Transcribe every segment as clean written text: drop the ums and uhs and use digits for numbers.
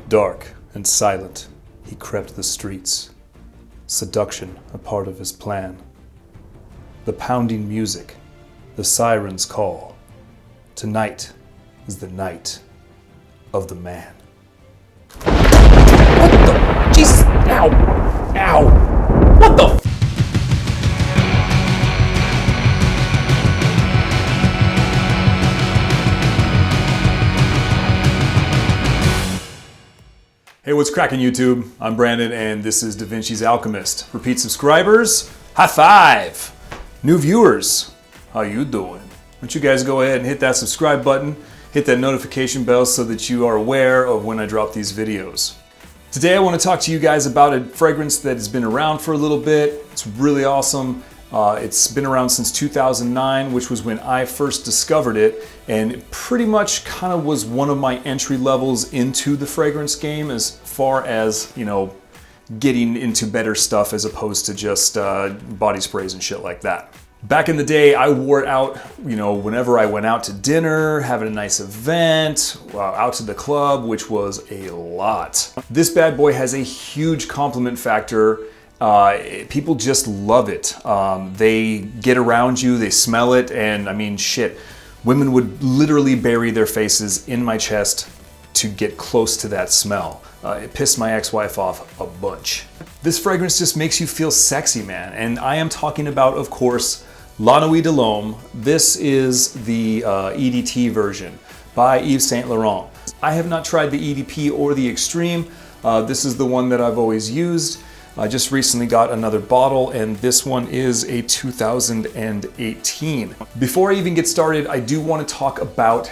Dark and silent, he crept the streets, seduction a part of his plan. The pounding music, the siren's call. Tonight is the night of the man. What the? Jesus! Ow! Ow! What the? Hey, what's cracking YouTube? I'm Brandon and this is DaVinci's Alchemyst. Repeat subscribers, high five! New viewers, how you doing? Why don't you guys go ahead and hit that subscribe button, hit that notification bell so that you are aware of when I drop these videos. Today I want to talk to you guys about a fragrance that has been around for a little bit. It's really awesome. It's been around since 2009, which was when I first discovered it, and it pretty much kind of was one of my entry levels into the fragrance game as far as, you know, getting into better stuff as opposed to just body sprays and shit like that. Back in the day, I wore it out, you know, whenever I went out to dinner, having a nice event, out to the club, which was a lot. This bad boy has a huge compliment factor. People just love it. They get around you, they smell it, and I mean, shit, women would literally bury their faces in my chest to get close to that smell. It pissed my ex-wife off a bunch. This fragrance just makes you feel sexy, man. And I am talking about, of course, Nuit De L'Homme. This is the EDT version by Yves Saint Laurent. I have not tried the EDP or the Extreme. This is the one that I've always used. I just recently got another bottle, and this one is a 2018. Before I even get started, I do want to talk about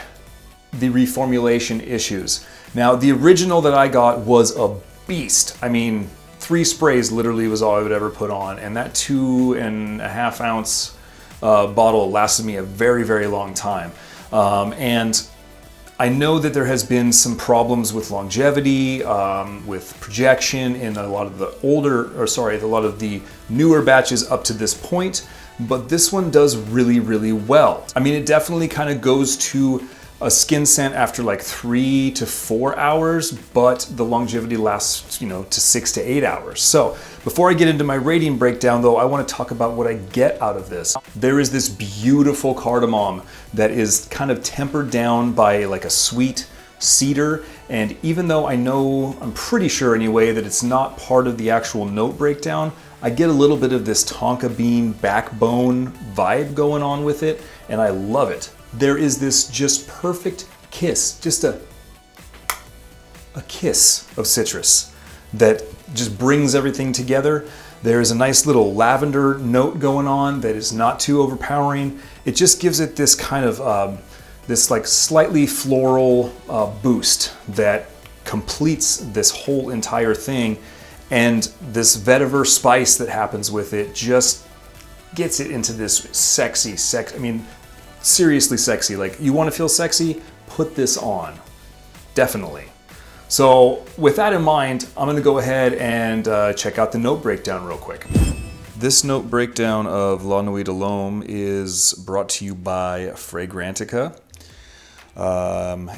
the reformulation issues. Now, the original that I got was a beast. I mean, 3 sprays literally was all I would ever put on, and that 2.5 ounce bottle lasted me a very, very long time. And I know that there has been some problems with longevity, with projection in a lot of the a lot of the newer batches up to this point, but this one does really, really well. I mean, it definitely kind of goes to a skin scent after like 3 to 4 hours, but the longevity lasts, you know, to 6 to 8 hours. So before I get into my rating breakdown though, I want to talk about what I get out of this. There is this beautiful cardamom that is kind of tempered down by like a sweet cedar. And even though I'm pretty sure anyway, that it's not part of the actual note breakdown, I get a little bit of this tonka bean backbone vibe going on with it, and I love it. There is this just perfect kiss, just a kiss of citrus that just brings everything together. There is a nice little lavender note going on that is not too overpowering. It just gives it this kind of, this like slightly floral boost that completes this whole entire thing. And this vetiver spice that happens with it just gets it into this sexy, I mean, seriously sexy. Like, you want to feel sexy? Put this on. Definitely. So with that in mind, I'm going to go ahead and check out the note breakdown real quick. This note breakdown of Nuit De L'Homme is brought to you by Fragrantica.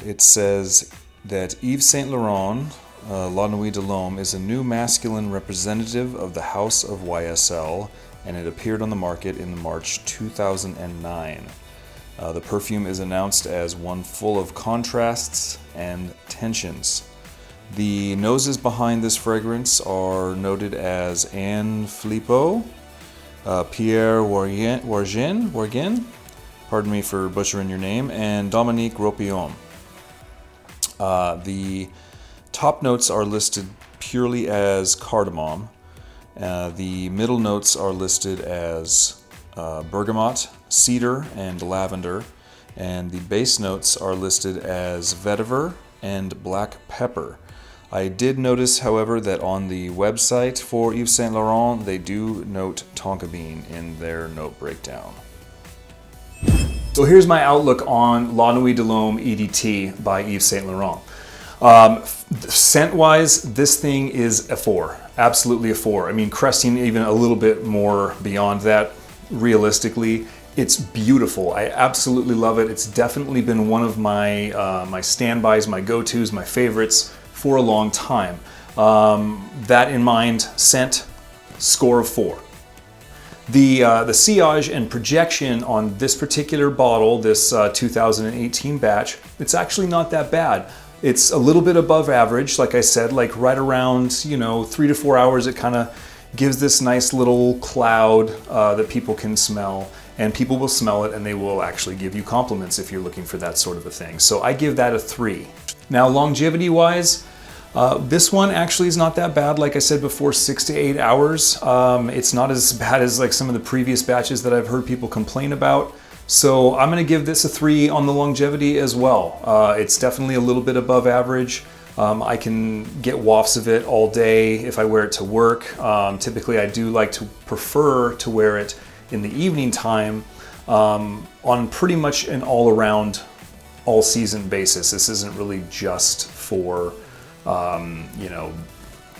It says that Yves Saint Laurent, Nuit De L'Homme, is a new masculine representative of the House of YSL, and it appeared on the market in March 2009. The perfume is announced as one full of contrasts and tensions. The noses behind this fragrance are noted as Anne Filippo, Pierre Wargin, pardon me for butchering your name, and Dominique Ropillon. The top notes are listed purely as cardamom. The middle notes are listed as bergamot, cedar, and lavender, and the base notes are listed as vetiver and black pepper. I did notice, however, that on the website for Yves Saint Laurent, they do note tonka bean in their note breakdown. So here's my outlook on Nuit De L'Homme EDT by Yves Saint Laurent. Scent-wise, this thing is a 4, absolutely a 4. I mean, cresting even a little bit more beyond that, realistically. It's beautiful. I absolutely love it. It's definitely been one of my my standbys, my go-tos, my favorites for a long time. That in mind, scent, score of 4. The sillage and projection on this particular bottle, this 2018 batch, it's actually not that bad. It's a little bit above average, like I said, like right around, you know, 3 to 4 hours. It kind of gives this nice little cloud that people can smell, and people will smell it and they will actually give you compliments if you're looking for that sort of a thing. So I give that a 3. Now, longevity wise, this one actually is not that bad. Like I said before, 6 to 8 hours. It's not as bad as like some of the previous batches that I've heard people complain about. So I'm gonna give this a 3 on the longevity as well. It's definitely a little bit above average. I can get wafts of it all day if I wear it to work. Typically I do like to prefer to wear it in the evening time on pretty much an all-around, all-season basis. This isn't really just for you know,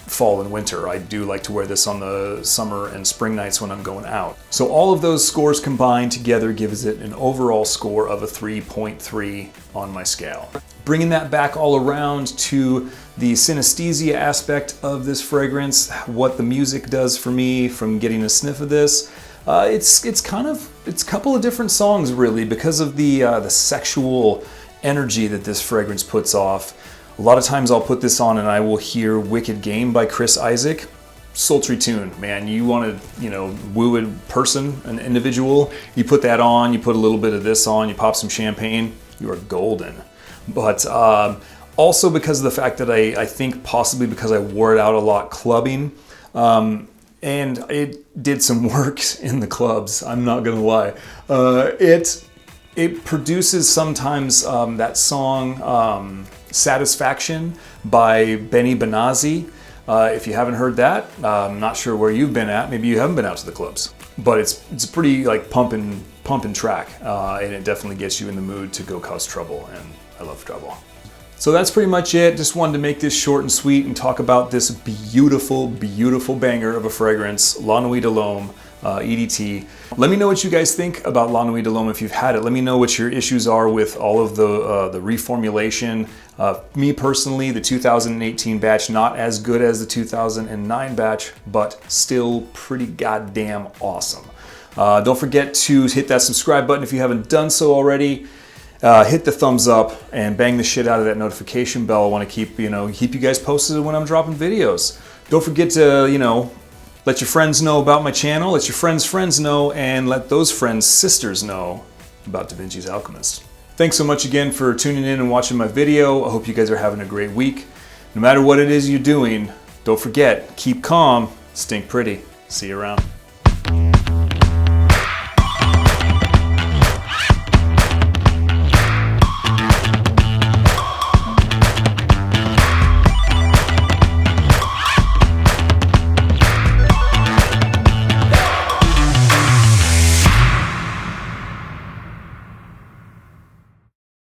fall and winter. I do like to wear this on the summer and spring nights when I'm going out. So all of those scores combined together gives it an overall score of a 3.3 on my scale. Bringing that back all around to the synesthesia aspect of this fragrance, what the music does for me from getting a sniff of this, it's a couple of different songs really, because of the sexual energy that this fragrance puts off. A lot of times I'll put this on and I will hear Wicked Game by Isaak. Sultry tune, man. You want to, you know, woo a person, an individual, you put that on, you put a little bit of this on, you pop some champagne, you are golden. But also because of the fact that I think possibly because I wore it out a lot clubbing, and it did some work in the clubs, I'm not gonna lie. It produces sometimes that song, Satisfaction by Benasi. If you haven't heard that, I'm not sure where you've been at. Maybe you haven't been out to the clubs, but it's a pretty like pumping track, and it definitely gets you in the mood to go cause trouble, and I love trouble. So that's pretty much it. Just wanted to make this short and sweet and talk about this beautiful, beautiful banger of a fragrance, Nuit De L'Homme EDT. Let me know what you guys think about Nuit De L'Homme if you've had it. Let me know what your issues are with all of the reformulation. Me personally, the 2018 batch, not as good as the 2009 batch, but still pretty goddamn awesome. Don't forget to hit that subscribe button if you haven't done so already. Hit the thumbs up and bang the shit out of that notification bell. I want to keep you guys posted when I'm dropping videos. Don't forget to, let your friends know about my channel, let your friends know, and let those friends' sisters know about DaVinci's Alchemist. Thanks so much again for tuning in and watching my video. I hope you guys are having a great week. No matter what it is you're doing, don't forget, keep calm, stink pretty. See you around.